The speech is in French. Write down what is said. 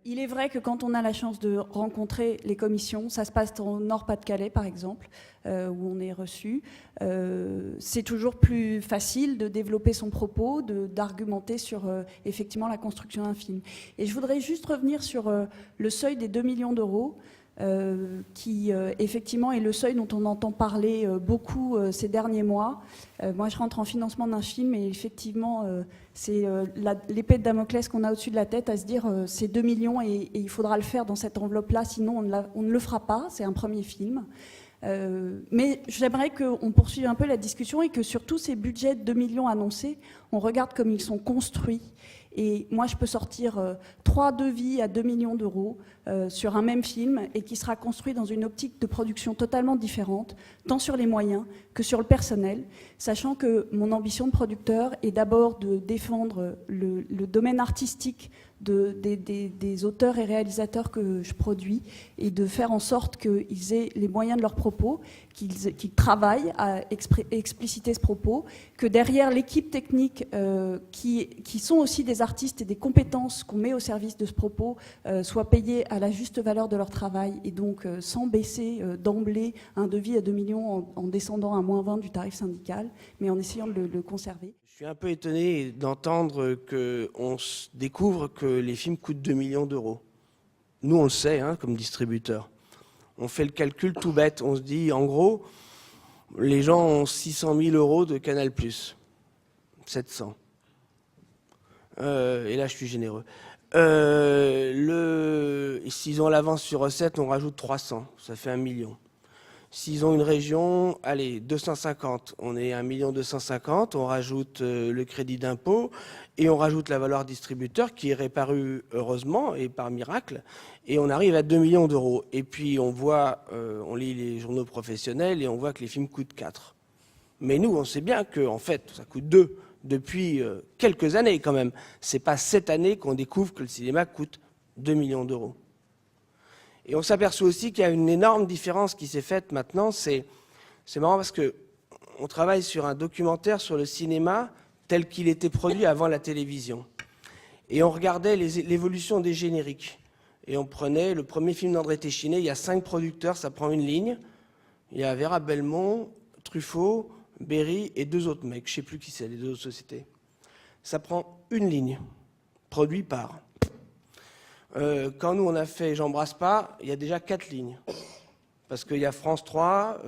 Il est vrai que quand on a la chance de rencontrer les commissions, ça se passe en Nord-Pas-de-Calais par exemple, où on est reçu, c'est toujours plus facile de développer son propos, d'argumenter sur effectivement la construction d'un film. Et je voudrais juste revenir sur le seuil des 2 millions d'euros. Qui effectivement est le seuil dont on entend parler beaucoup ces derniers mois. Moi, je rentre en financement d'un film et effectivement, c'est l'épée de Damoclès qu'on a au-dessus de la tête à se dire c'est 2 millions et il faudra le faire dans cette enveloppe-là, sinon on ne le fera pas. C'est un premier film. Mais j'aimerais qu'on poursuive un peu la discussion et que sur tous ces budgets de 2 millions annoncés, on regarde comme ils sont construits. Et moi, je peux sortir 3 devis à 2 millions d'euros sur un même film et qui sera construit dans une optique de production totalement différente, tant sur les moyens que sur le personnel, sachant que mon ambition de producteur est d'abord de défendre le domaine artistique des auteurs et réalisateurs que je produis et de faire en sorte qu'ils aient les moyens de leurs propos, qu'ils travaillent à expliciter ce propos, que derrière l'équipe technique qui sont aussi des artistes et des compétences qu'on met au service de ce propos soient payés à la juste valeur de leur travail et donc sans baisser d'emblée un devis à 2 millions en descendant à -20 du tarif syndical, mais en essayant de le conserver. Je suis un peu étonné d'entendre qu'on découvre que les films coûtent 2 millions d'euros. Nous, on le sait, hein, comme distributeur. On fait le calcul tout bête. On se dit, en gros, les gens ont 600 000 euros de Canal+. 700. Et là, je suis généreux. S'ils ont l'avance sur recette, on rajoute 300. Ça fait 1 million. S'ils ont une région, allez, 250, on est à 1 250 000, on rajoute le crédit d'impôt et on rajoute la valeur distributeur qui est réparue heureusement et par miracle, et on arrive à 2 millions d'euros. Et puis on voit, on lit les journaux professionnels et on voit que les films coûtent 4. Mais nous, on sait bien que en fait, ça coûte 2 depuis quelques années quand même. C'est pas cette année qu'on découvre que le cinéma coûte 2 millions d'euros. Et on s'aperçoit aussi qu'il y a une énorme différence qui s'est faite maintenant. C'est marrant parce qu'on travaille sur un documentaire sur le cinéma tel qu'il était produit avant la télévision. Et on regardait l'évolution des génériques. Et on prenait le premier film d'André Téchiné, il y a 5 producteurs, ça prend une ligne. Il y a Vera Belmont, Truffaut, Berry et 2 autres mecs. Je ne sais plus qui c'est, les 2 autres sociétés. Ça prend une ligne, produit par... quand nous on a fait J'embrasse pas, il y a déjà 4 lignes. Parce qu'il y a France 3,